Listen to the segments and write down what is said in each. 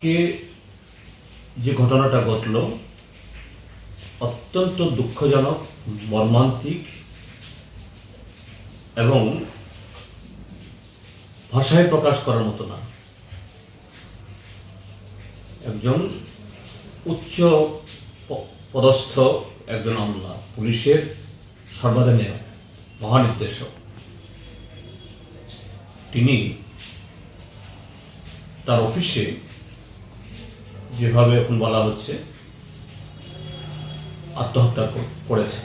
কে যে ঘটনাটা ঘটল অত্যন্ত দুঃখজনক, মর্মান্তিক এবং ভাষায় প্রকাশ করার মতো না। একজন উচ্চ পদস্থ একজন আমলা, পুলিশের সর্বাধিনায়ক, মহানির্দেশক, তিনি তার অফিসে যেভাবে এখন বলা হচ্ছে আত্মহত্যা করেছে,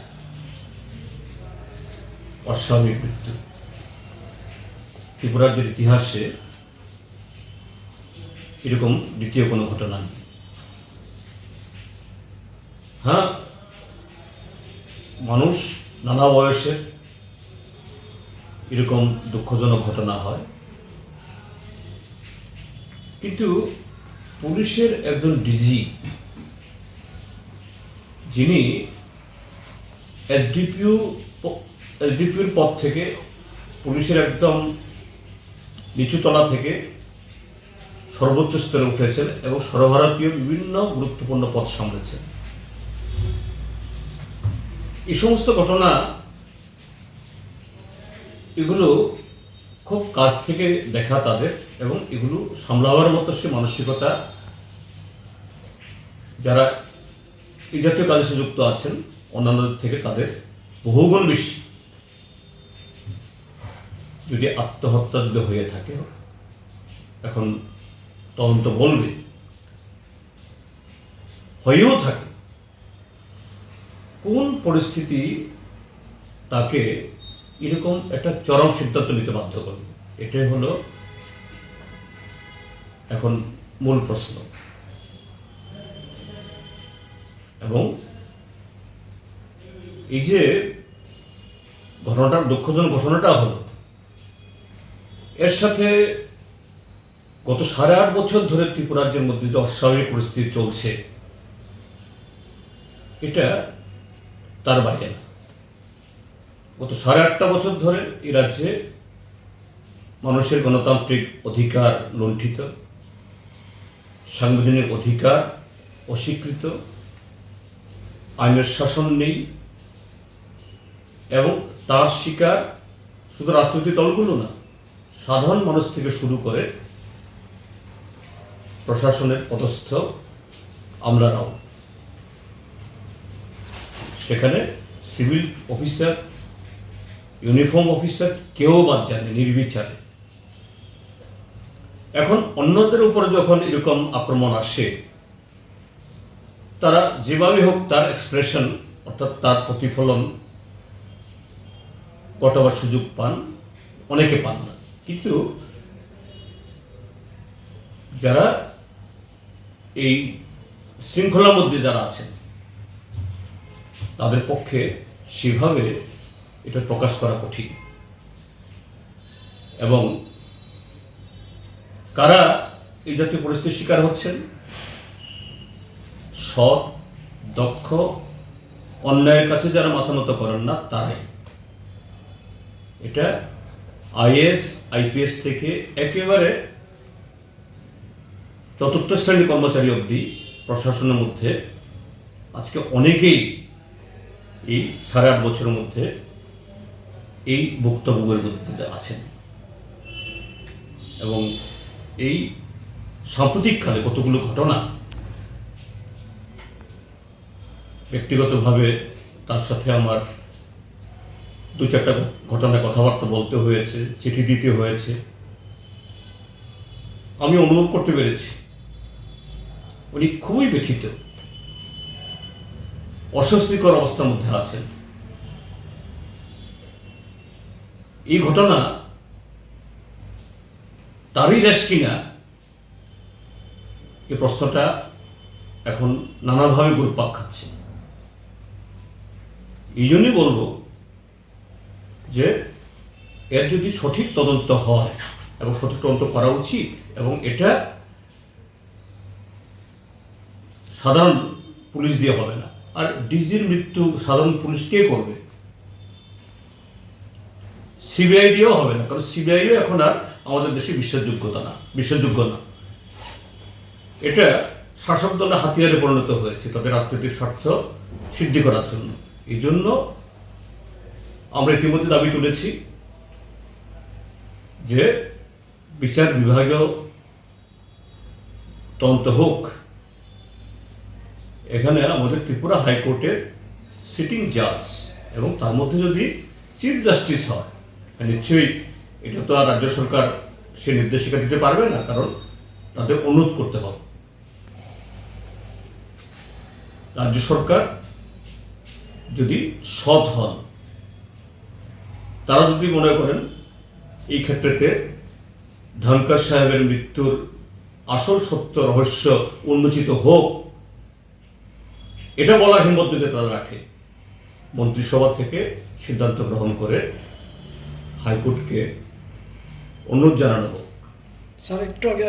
অস্বাভাবিক মৃত্যু। ত্রিপুরা রাজ্যের ইতিহাসে এরকম দ্বিতীয় কোনো ঘটনা নেই। হ্যাঁ, মানুষ নানা বয়সে এরকম দুঃখজনক ঘটনা হয়, কিন্তু পুলিশের একজন ডিজি, যিনি এসডিপিওর পদ থেকে, পুলিশের একদম নিচুতলা থেকে সর্বোচ্চ স্তরে উঠেছেন এবং সর্বভারতীয় বিভিন্ন গুরুত্বপূর্ণ পদ সামলেছেন। এই সমস্ত ঘটনা এগুলো খুব কাছ থেকে দেখা তাদের, এবং এগুলো সামলাবার মতো সে মানসিকতা যারা এই জাতীয় কাজে যুক্ত আছেন অন্যান্যদের থেকে তাদের বহুগুণ বেশি। যদি আত্মহত্যা যদি হয়ে থাকে, এখন তদন্ত বলবে, হয়েও থাকে, কোন পরিস্থিতি তাকে এরকম একটা চরম সিদ্ধান্ত নিতে বাধ্য করবে, এটাই হলো এখন মূল প্রশ্ন। এবং এই যে ঘটনাটার দুঃখজনক ঘটনাটা হলো, এর সাথে গত 8.5 বছর ধরে ত্রিপুরা রাজ্যের মধ্যে যে অস্বাভাবিক পরিস্থিতি চলছে, এটা তার বাইরে না। গত 8.5 বছর ধরে এই রাজ্যে মানুষের গণতান্ত্রিক অধিকার লুণ্ঠিত, সাংবিধানিক অধিকার অস্বীকৃত, আইনের শাসন নেই, এবং তার শিকার শুধু রাজনৈতিক দলগুলো না, সাধারণ মানুষ থেকে শুরু করে প্রশাসনের পদস্থ আমলারাও। সেখানে সিভিল অফিসার, ইউনিফর্ম অফিসার কেউ বাদ যায়নি, নির্বিচারে। এখন অন্যদের উপরে যখন এরকম আক্রমণ আসে, তারা যেভাবে হোক তার এক্সপ্রেশন, অর্থাৎ তার প্রতিফলন ঘটাবার সুযোগ পান, অনেকে পান না। কিন্তু যারা এই শৃঙ্খলার মধ্যে যারা আছেন, তাদের পক্ষে সেভাবে এটা প্রকাশ করা কঠিন। এবং কারা এই জাতীয় পরিস্থিতির শিকার হচ্ছেন? সৎ, দক্ষ, অন্যায়ের কাছে যারা মাথা নত করেন না, তারাই। এটা আইএস, আইপিএস থেকে একেবারে চতুর্থ শ্রেণীর কর্মচারী অবধি প্রশাসনের মধ্যে আজকে অনেকেই এই 8.5 বছরের মধ্যে এই ভুক্তভোগের মধ্যে আছেন। এবং এই সাম্প্রতিককালে কতগুলো ঘটনা, ব্যক্তিগতভাবে তার সাথে আমার 2-4টা ঘটনায় কথাবার্তা বলতে হয়েছে, চিঠি দিতে হয়েছে। আমি অনুভব করতে পেরেছি উনি খুবই ব্যথিত, অস্বস্তিকর অবস্থার মধ্যে আছেন। এই ঘটনা তারই রেশ কিনা, এই প্রশ্নটা এখন নানাভাবে ঘুরপাক খাচ্ছে। এই জন্যই বলবো যে এর যদি সঠিক তদন্ত হয়, এবং সঠিক তদন্ত করা উচিত, এবং এটা সাধারণ পুলিশ দিয়ে হবে না। আর ডিজির মৃত্যু সাধারণ পুলিশ কে করবে? সিবিআই দিয়েও হবে না, কারণ সিবিআইও এখন আর আমাদের দেশে বিশ্বাসযোগ্য না। এটা শাসক দলের হাতিয়ারে পরিণত হয়েছে তাদের রাজনৈতিক স্বার্থ সিদ্ধি করার জন্য। এই জন্য আমরা ইতিমধ্যে দাবি তুলেছি যে বিচার বিভাগীয় তদন্ত হোক। এখানে আমাদের ত্রিপুরা হাইকোর্টের সিটিং জাজ এবং তার মধ্যে যদি চিফ জাস্টিস হয়, নিশ্চয়ই এটা তো আর রাজ্য সরকার সে নির্দেশিকা দিতে পারবে না, কারণ তাদের অনুরোধ করতে হবে। রাজ্য সরকার যদি সৎ হন, তারা যদি মনে করেন এই ক্ষেত্রেতে ধনকর সাহেবের মৃত্যুর আসল সত্য রহস্য উন্মোচিত হোক, এটা বলার হিম্মত যদি তারা রাখে, মন্ত্রিসভা থেকে সিদ্ধান্ত গ্রহণ করে হাইকোর্টকে অনুরোধ জানানো হোক। স্যার একটু আগে